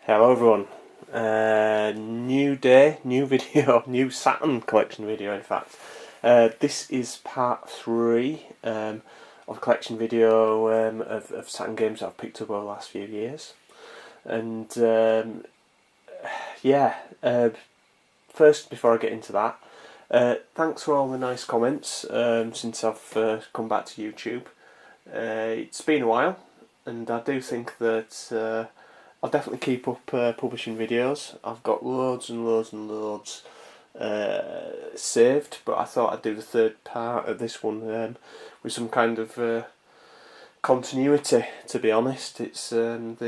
Hello everyone, new day, new video, new Saturn collection video in fact. This is part 3 of a collection video of Saturn games that I've picked up over the last few years. And first, before I get into that, thanks for all the nice comments since I've come back to YouTube. It's been a while, and I do think that I'll definitely keep up publishing videos. I've got loads and loads and loads saved, but I thought I'd do the third part of this one with some kind of continuity, to be honest. It's what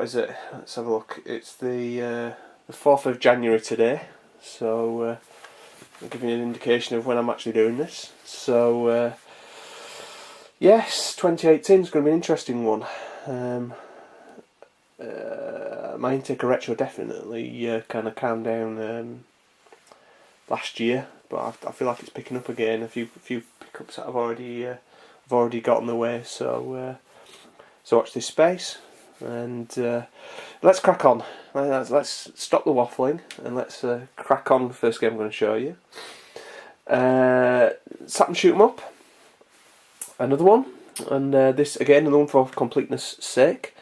is it? Let's have a look. It's the 4th of January today, so I'll give you an indication of when I'm actually doing this. So yes, 2018 is going to be an interesting one. My intake of retro definitely kind of calmed down last year, but I feel like it's picking up again. A few pickups that I've already got on the way. So watch this space, and let's crack on. Let's stop the waffling and let's crack on. The first game I'm going to show you, Saturn shoot 'em up. Another one, and this again another one for completeness' sake.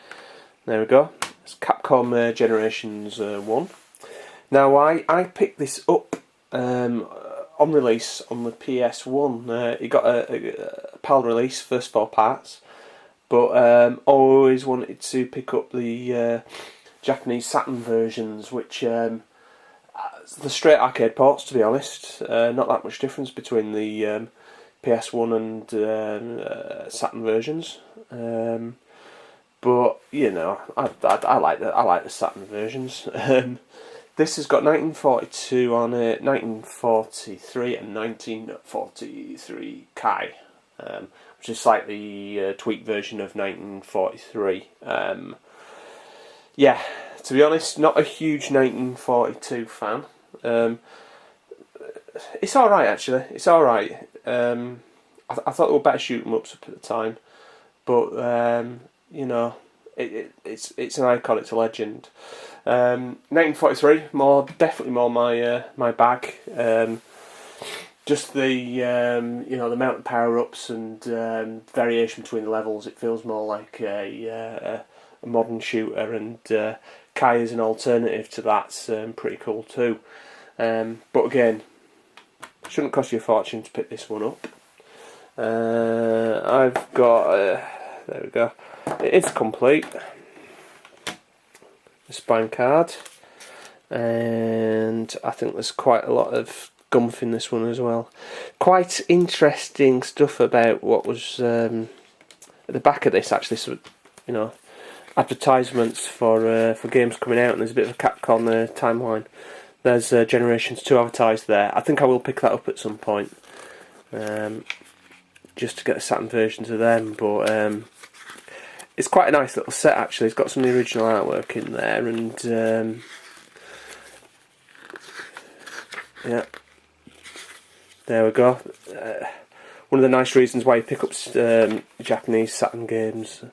There we go. It's Capcom Generations 1. Now I picked this up on release on the PS1. It got a PAL release, first 4 parts, but always wanted to pick up the Japanese Saturn versions, which the straight arcade ports, to be honest. Not that much difference between the PS1 and Saturn versions. But you know, I like the Saturn versions. This has got 1942 on it, 1943 and 1943 Kai, which is slightly tweaked version of 1943. Yeah, to be honest, not a huge 1942 fan. It's all right actually. It's all right. I thought there were better shoot 'em ups at the time, but you know, it's an icon, it's a legend. 1943, definitely more my bag. Just the you know, the amount of power ups and variation between the levels. It feels more like a modern shooter, and Kai is an alternative to that's pretty cool too. But again, shouldn't cost you a fortune to pick this one up. I've got there we go. It is complete. The spine card, and I think there's quite a lot of gumph in this one as well. Quite interesting stuff about what was at the back of this. Actually, so you know, advertisements for games coming out, and there's a bit of a Capcom timeline. There's Generations 2 advertised there. I think I will pick that up at some point, just to get the Saturn versions of them, but it's quite a nice little set actually. It's got some of the original artwork in there, and yeah, there we go. One of the nice reasons why you pick up Japanese Saturn games.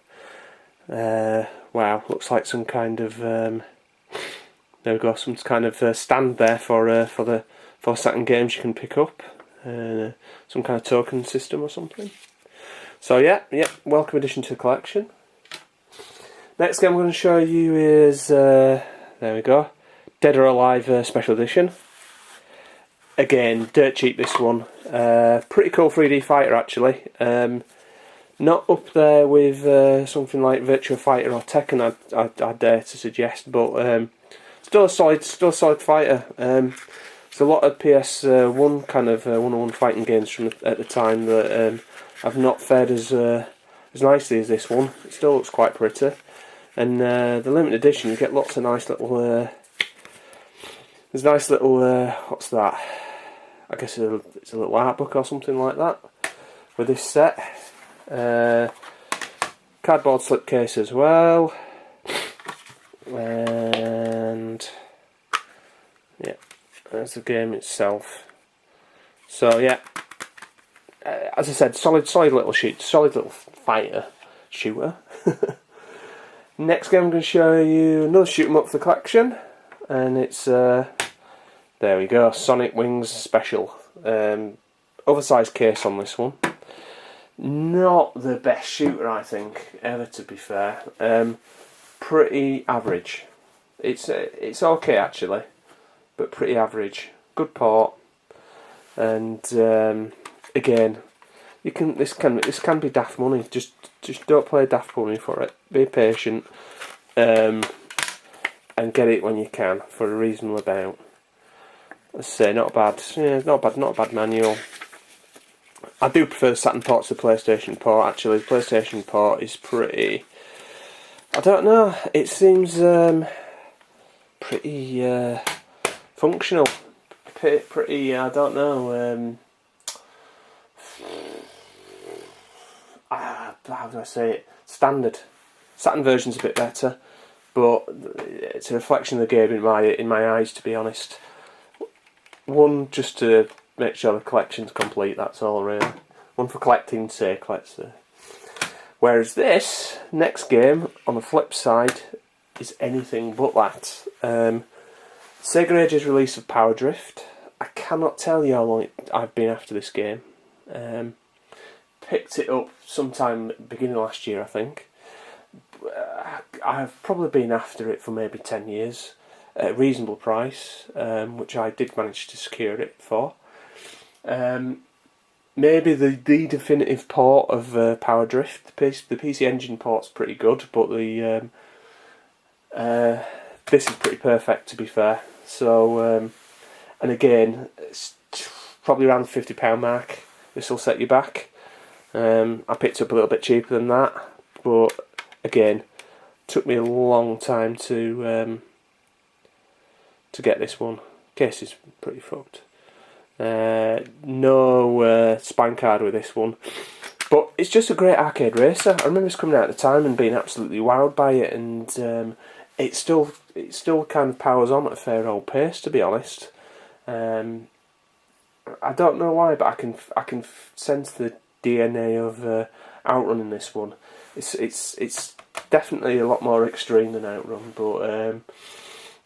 Wow, looks like some kind of there we go, some kind of stand there for Saturn games you can pick up. Some kind of token system or something. So yeah, welcome addition to the collection. Next game I'm going to show you is there we go, Dead or Alive Special Edition. Again, dirt cheap this one. Pretty cool 3D fighter actually. Not up there with something like Virtua Fighter or Tekken, I dare to suggest, but still a solid fighter. There's a lot of PS1 kind of one-on-one fighting games from at the time that have not fared as nicely as this one. It still looks quite pretty, and the limited edition, you get lots of nice little. There's nice little what's that? I guess it's a little art book or something like that with this set. Cardboard slipcase as well, and yeah. There's the game itself. So yeah, as I said, solid little fighter shooter. Next game I'm going to show you another shoot 'em up for the collection, and it's there we go, Sonic Wings Special. Oversized case on this one. Not the best shooter, I think, ever, to be fair. Pretty average. It's okay actually, but pretty average. Good port, and again, this can be daft money. Just don't play daft money for it. Be patient, and get it when you can for a reasonable amount. Let's say not bad. Yeah, not a bad manual. I do prefer the Saturn port to the PlayStation port. Actually, the PlayStation port is pretty. I don't know. It seems pretty functional. Pretty. I don't know. How do I say it? Standard. Saturn version's a bit better, but it's a reflection of the game in my eyes, to be honest. One, just to make sure the collection's complete, that's all really. One for collecting's sake, let's say. Whereas this next game, on the flip side, is anything but that. Sega Age's release of Power Drift. I cannot tell you how long I've been after this game. Picked it up sometime beginning of last year, I think. I've probably been after it for maybe 10 years. At a reasonable price, which I did manage to secure it for. Maybe the definitive port of Power Drift. The PC Engine port's pretty good, but the this is pretty perfect, to be fair. So, and again, it's probably around the £50 mark. This will set you back. I picked up a little bit cheaper than that, but again, took me a long time to get this one. Case is pretty fucked. No spine card with this one, but it's just a great arcade racer. I remember this coming out at the time and being absolutely wowed by it, and it still kind of powers on at a fair old pace, to be honest. I don't know why, but I can sense the DNA of Outrun in this one. It's definitely a lot more extreme than Outrun, but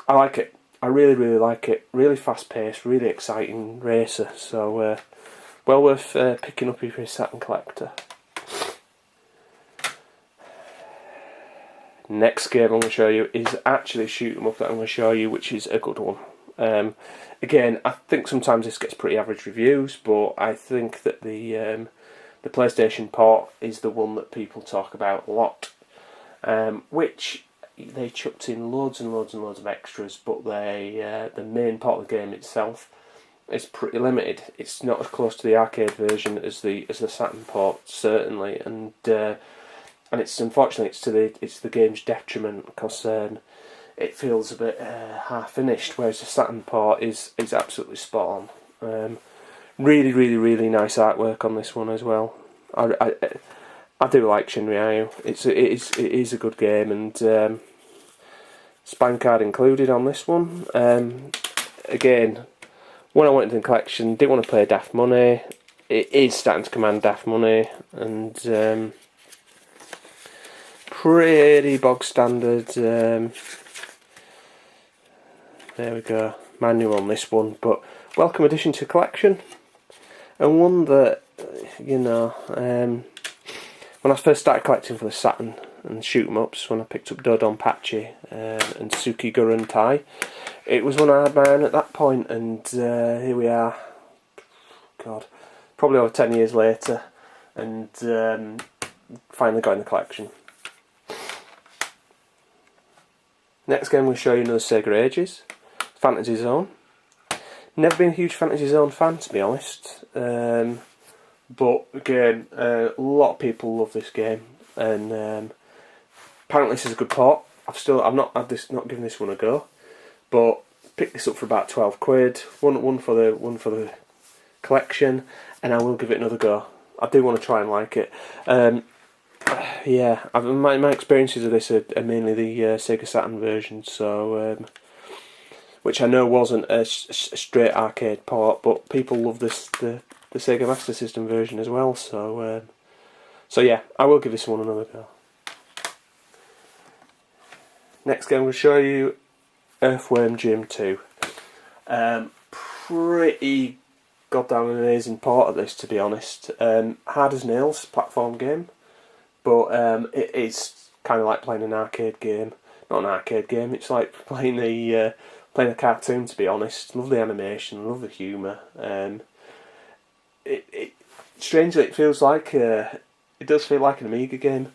I like it. I really like it. Really fast paced, really exciting racer. So well worth picking up if you're a Saturn collector. Next game I'm going to show you is actually a shoot 'em up that I'm going to show you, which is a good one. Again, I think sometimes this gets pretty average reviews, but I think that the PlayStation port is the one that people talk about a lot, which they chucked in loads and loads and loads of extras, but the main part of the game itself is pretty limited. It's not as close to the arcade version as the Saturn port, certainly, and it's unfortunately it's the game's detriment, because it feels a bit half finished, whereas the Saturn port is absolutely spot on. Really nice artwork on this one as well. I do like Shinryu. It is a good game, and spine card included on this one. Again, when I went into the collection, didn't want to play daft money. It is starting to command daft money, and pretty bog standard. There we go, manual on this one, but welcome addition to collection, and one that, you know, when I first started collecting for the Saturn and shoot 'em ups, when I picked up Dodonpachi and Tsukiguren Tai, it was when I had my own at that point, and here we are, God, probably over 10 years later, and finally got in the collection. Next game we'll show you another Sega Ages, Fantasy Zone. Never been a huge Fantasy Zone fan, to be honest, but again, a lot of people love this game, and apparently this is a good port. I've not given this one a go, but picked this up for about £12. One for the collection, and I will give it another go. I do want to try and like it. Yeah, my experiences of this are mainly the Sega Saturn version, so which I know wasn't a straight arcade port, but people love the Sega Master System version as well. So yeah, I will give this one another go. Next game I'm going to show you Earthworm Jim 2. Pretty goddamn amazing port of this, to be honest. Hard as nails platform game, but it is kind of like playing an arcade game. Not an arcade game, it's like playing a cartoon, to be honest. Lovely animation, lovely humour. Strangely, it feels like it does feel like an Amiga game.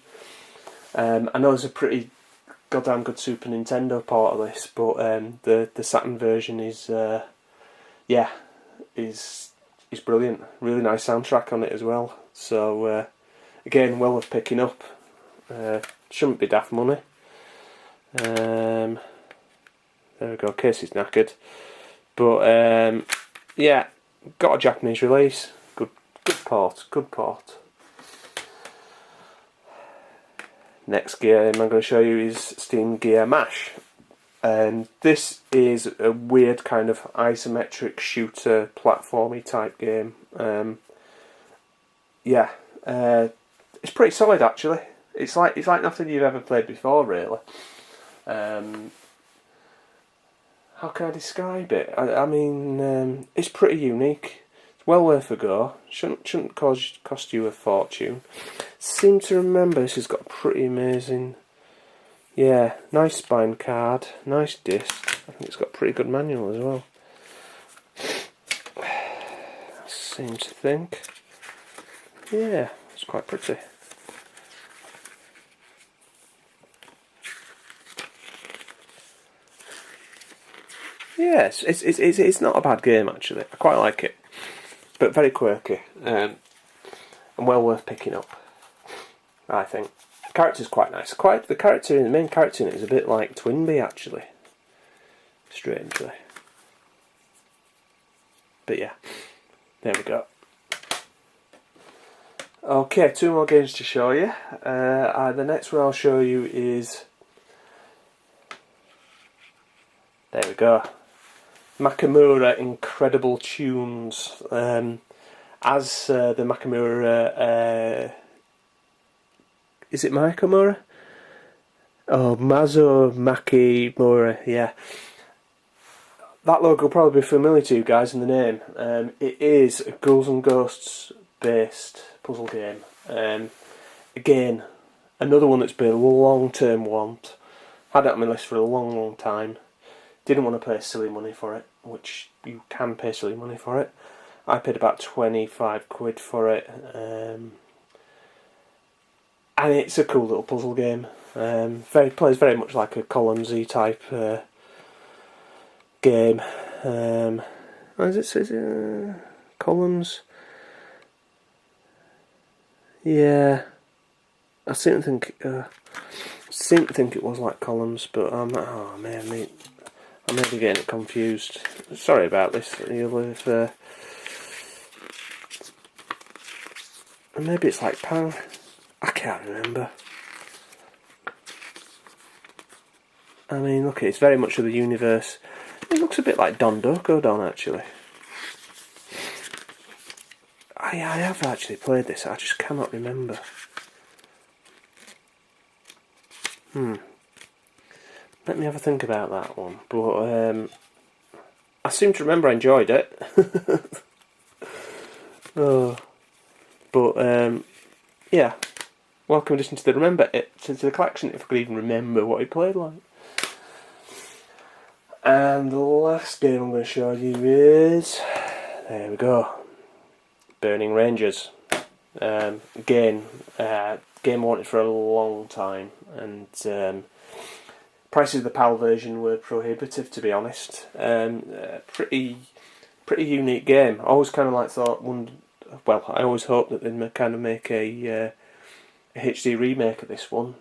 I know there's a pretty goddamn good Super Nintendo port of this, but the Saturn version is brilliant. Really nice soundtrack on it as well. So again, well worth picking up. Shouldn't be daft money. There we go. Case is knackered, but yeah, got a Japanese release. Good port. Good port. Next game I'm going to show you is Steam Gear Mash. This is a weird kind of isometric shooter platformy type game. It's pretty solid actually. It's like nothing you've ever played before, really. How can I describe it? I mean, it's pretty unique. It's well worth a go. Shouldn't cost you a fortune. Seem to remember this has got a pretty amazing, nice spine card, nice disc. I think it's got a pretty good manual as well. I seem to think, it's quite pretty. Yes, it's not a bad game actually. I quite like it, but very quirky and well worth picking up, I think. The character's quite nice. The main character in it is a bit like Twinbee actually, strangely. But yeah, there we go. Okay, 2 more games to show you. The next one I'll show you is, there we go, Makamura Incredible Tunes. As the Makamura, is it Makamura? Oh, Mazo Makimura, yeah. That logo will probably be familiar to you guys in the name. It is a Ghouls and Ghosts based puzzle game. Again, another one that's been a long-term want. Had it on my list for a long time. Didn't want to pay silly money for it, which you can pay silly money for it. I paid about 25 quid for it, and it's a cool little puzzle game. Plays very much like a columns-y type game. What does it say? Columns. Yeah, I seem to think it was like columns, but I may be getting it confused. Sorry about this. Maybe it's like pound. I can't remember. I mean, look, it's very much of the universe. It looks a bit like Don actually. I have actually played this. I just cannot remember. Let me have a think about that one. But I seem to remember I enjoyed it. Yeah. Welcome addition to the the collection, if I could even remember what it played like. And the last game I'm going to show you is, there we go, Burning Rangers. Again, game I wanted for a long time, and prices of the PAL version were prohibitive, to be honest. Pretty unique game. I always kind of I always hoped that they'd kind of make a HD remake of this one.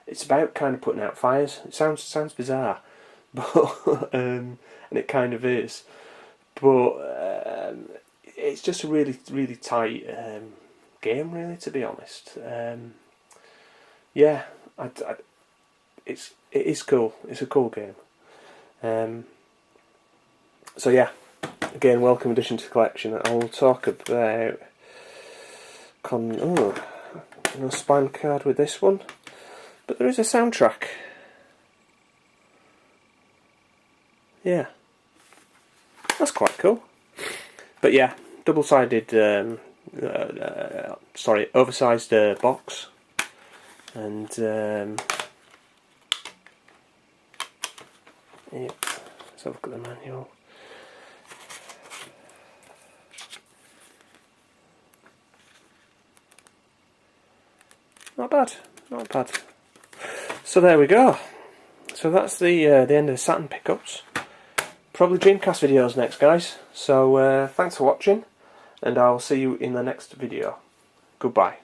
It's about kind of putting out fires. It sounds bizarre, but and it kind of is. But it's just a really tight game, really, to be honest. It is cool. It's a cool game. So yeah, again, welcome addition to the collection. I will talk about no spine card with this one, but there is a soundtrack. Yeah, that's quite cool. But yeah, double-sided, oversized box, and yeah, let's have a look at the manual. Not bad, not bad. So there we go. So that's the end of the Saturn pickups. Probably Dreamcast videos next, guys. So thanks for watching, and I'll see you in the next video. Goodbye.